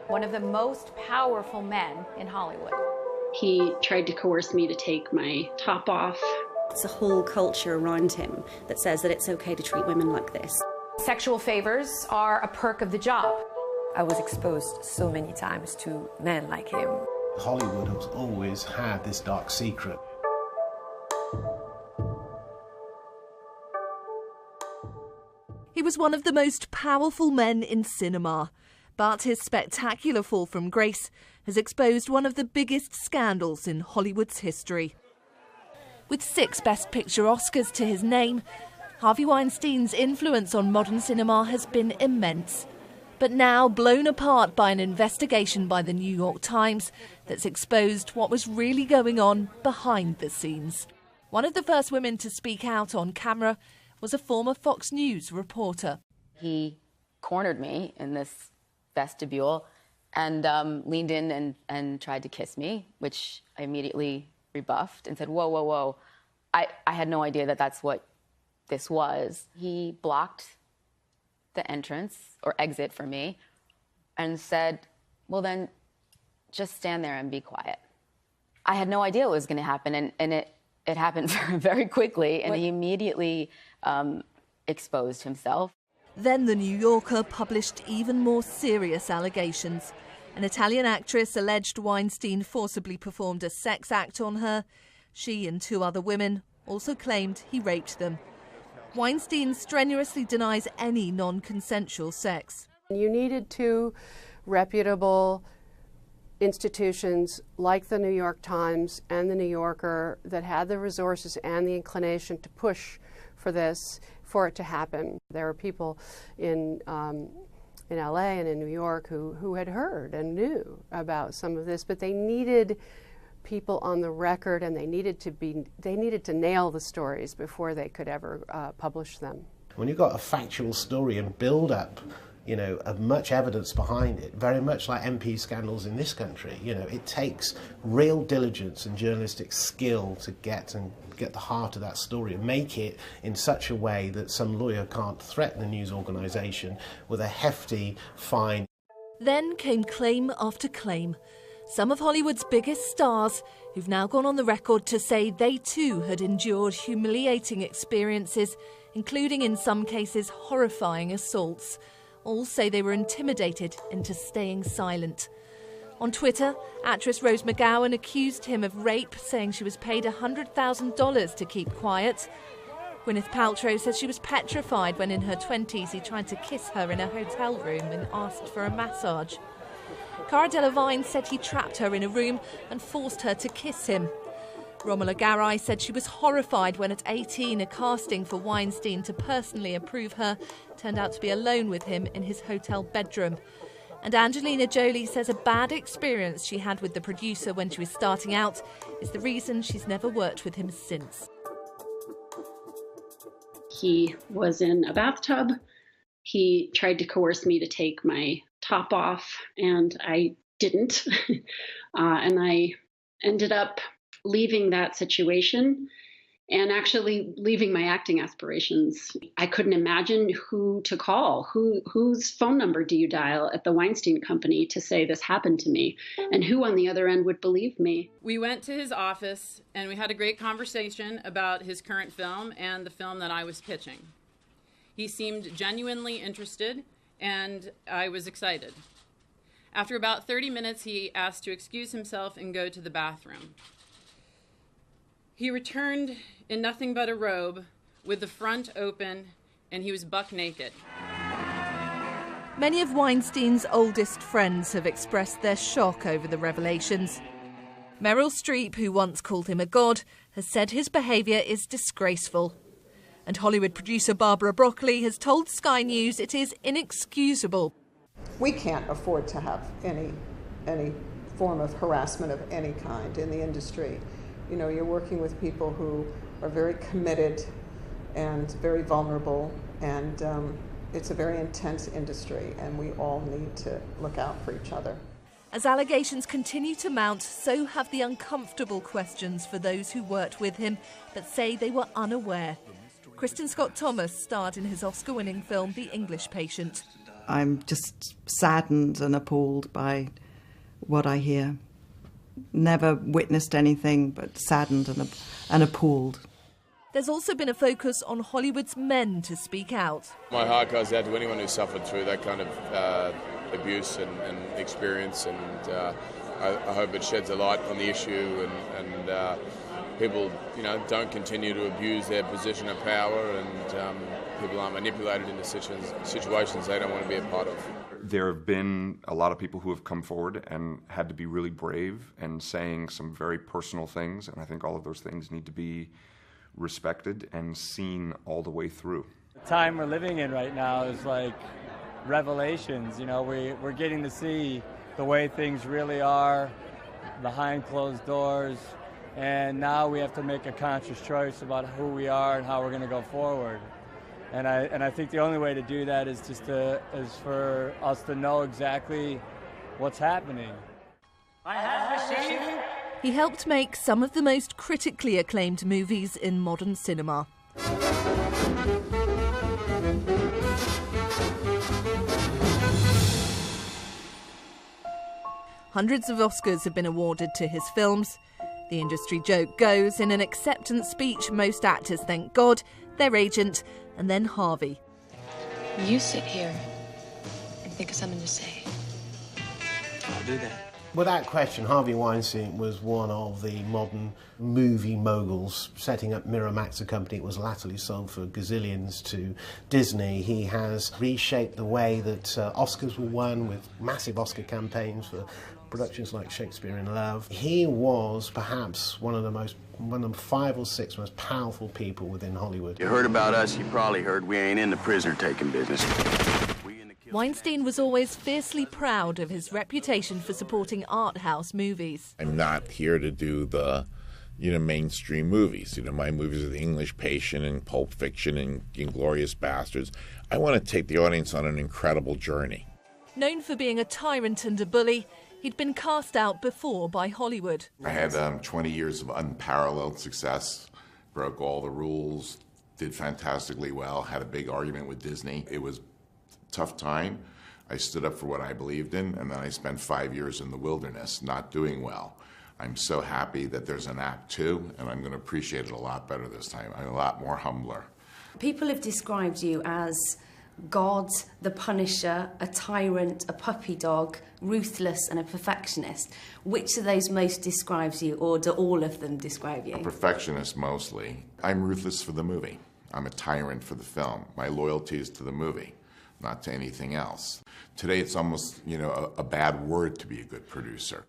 one of the most powerful men in Hollywood. He tried to coerce me to take my top off. It's a whole culture around him that says that it's okay to treat women like this. Sexual favors are a perk of the job. I was exposed so many times to men like him. Hollywood has always had this dark secret. He was one of the most powerful men in cinema, but his spectacular fall from grace has exposed one of the biggest scandals in Hollywood's history. With 6 Best Picture Oscars to his name, Harvey Weinstein's influence on modern cinema has been immense, but now blown apart by an investigation by the New York Times that's exposed what was really going on behind the scenes. One of the first women to speak out on camera was a former Fox News reporter. He cornered me in this vestibule and leaned in and tried to kiss me, which I immediately rebuffed and said, whoa, whoa, whoa. I had no idea that that's what this was. He blocked the entrance or exit for me and said, well, then just stand there and be quiet. I had no idea what was going to happen, and it happened very quickly, and he immediately exposed himself. Then the New Yorker published even more serious allegations. An Italian actress alleged Weinstein forcibly performed a sex act on her. She and 2 other women also claimed he raped them. Weinstein strenuously denies any non-consensual sex. You needed 2 reputable institutions like the New York Times and the New Yorker that had the resources and the inclination to push for this, for it to happen. There were people in LA and in New York who had heard and knew about some of this, but they needed people on the record, and they needed to nail the stories before they could ever publish them. When you've got a factual story and build up, much evidence behind it, very much like MP scandals in this country, it takes real diligence and journalistic skill to get the heart of that story and make it in such a way that some lawyer can't threaten a news organisation with a hefty fine. Then came claim after claim. Some of Hollywood's biggest stars who've now gone on the record to say they too had endured humiliating experiences, including in some cases horrifying assaults. All say they were intimidated into staying silent. On Twitter, actress Rose McGowan accused him of rape, saying she was paid $100,000 to keep quiet. Gwyneth Paltrow says she was petrified when in her 20s he tried to kiss her in a hotel room and asked for a massage. Cara Delevingne said he trapped her in a room and forced her to kiss him. Romola Garai said she was horrified when at 18 a casting for Weinstein to personally approve her turned out to be alone with him in his hotel bedroom. And Angelina Jolie says a bad experience she had with the producer when she was starting out is the reason she's never worked with him since. He was in a bathtub. He tried to coerce me to take my top off, and I didn't. And I ended up leaving that situation and actually leaving my acting aspirations. I couldn't imagine who to call. Whose phone number do you dial at the Weinstein Company to say this happened to me? And who on the other end would believe me? We went to his office and we had a great conversation about his current film and the film that I was pitching. He seemed genuinely interested, and I was excited. After about 30 minutes, he asked to excuse himself and go to the bathroom. He returned in nothing but a robe, with the front open, and he was buck naked. Many of Weinstein's oldest friends have expressed their shock over the revelations. Meryl Streep, who once called him a god, has said his behaviour is disgraceful. And Hollywood producer Barbara Broccoli has told Sky News it is inexcusable. We can't afford to have any form of harassment of any kind in the industry. You know, you're working with people who are very committed and very vulnerable, and it's a very intense industry, and we all need to look out for each other. As allegations continue to mount, so have the uncomfortable questions for those who worked with him but say they were unaware. Kristen Scott Thomas starred in his Oscar-winning film The English Patient. I'm just saddened and appalled by what I hear. Never witnessed anything, but saddened and appalled. There's also been a focus on Hollywood's men to speak out. My heart goes out to anyone who suffered through that kind of abuse and experience, and I hope it sheds a light on the issue, and people, don't continue to abuse their position of power, and people aren't manipulated into situations they don't want to be a part of. There have been a lot of people who have come forward and had to be really brave and saying some very personal things, and I think all of those things need to be respected and seen all the way through. The time we're living in right now is like revelations. We're getting to see the way things really are behind closed doors, and now we have to make a conscious choice about who we are and how we're going to go forward. And I think the only way to do that is for us to know exactly what's happening. I have received. He helped make some of the most critically acclaimed movies in modern cinema. Hundreds of Oscars have been awarded to his films. The industry joke goes, in an acceptance speech, most actors thank God, their agent, and then Harvey. You sit here and think of something to say. I'll do that. Without question, Harvey Weinstein was one of the modern movie moguls, setting up Miramax, a company that was latterly sold for gazillions to Disney. He has reshaped the way that Oscars were won with massive Oscar campaigns for productions like Shakespeare in Love. He was perhaps one of the 5 or 6 most powerful people within Hollywood. You heard about us, you probably heard we ain't in the prisoner-taking business. Weinstein was always fiercely proud of his reputation for supporting art house movies. I'm not here to do the, mainstream movies. My movies are The English Patient and Pulp Fiction and Inglourious Bastards. I want to take the audience on an incredible journey. Known for being a tyrant and a bully, he'd been cast out before by Hollywood. I had 20 years of unparalleled success, broke all the rules, did fantastically well, had a big argument with Disney. It was tough time. I stood up for what I believed in, and then I spent 5 years in the wilderness not doing well. I'm so happy that there's an Act 2, and I'm going to appreciate it a lot better this time. I'm a lot more humbler. People have described you as God, the Punisher, a tyrant, a puppy dog, ruthless and a perfectionist. Which of those most describes you, or do all of them describe you? A perfectionist mostly. I'm ruthless for the movie. I'm a tyrant for the film. My loyalty is to the movie, not to anything else. Today it's almost, a bad word to be a good producer.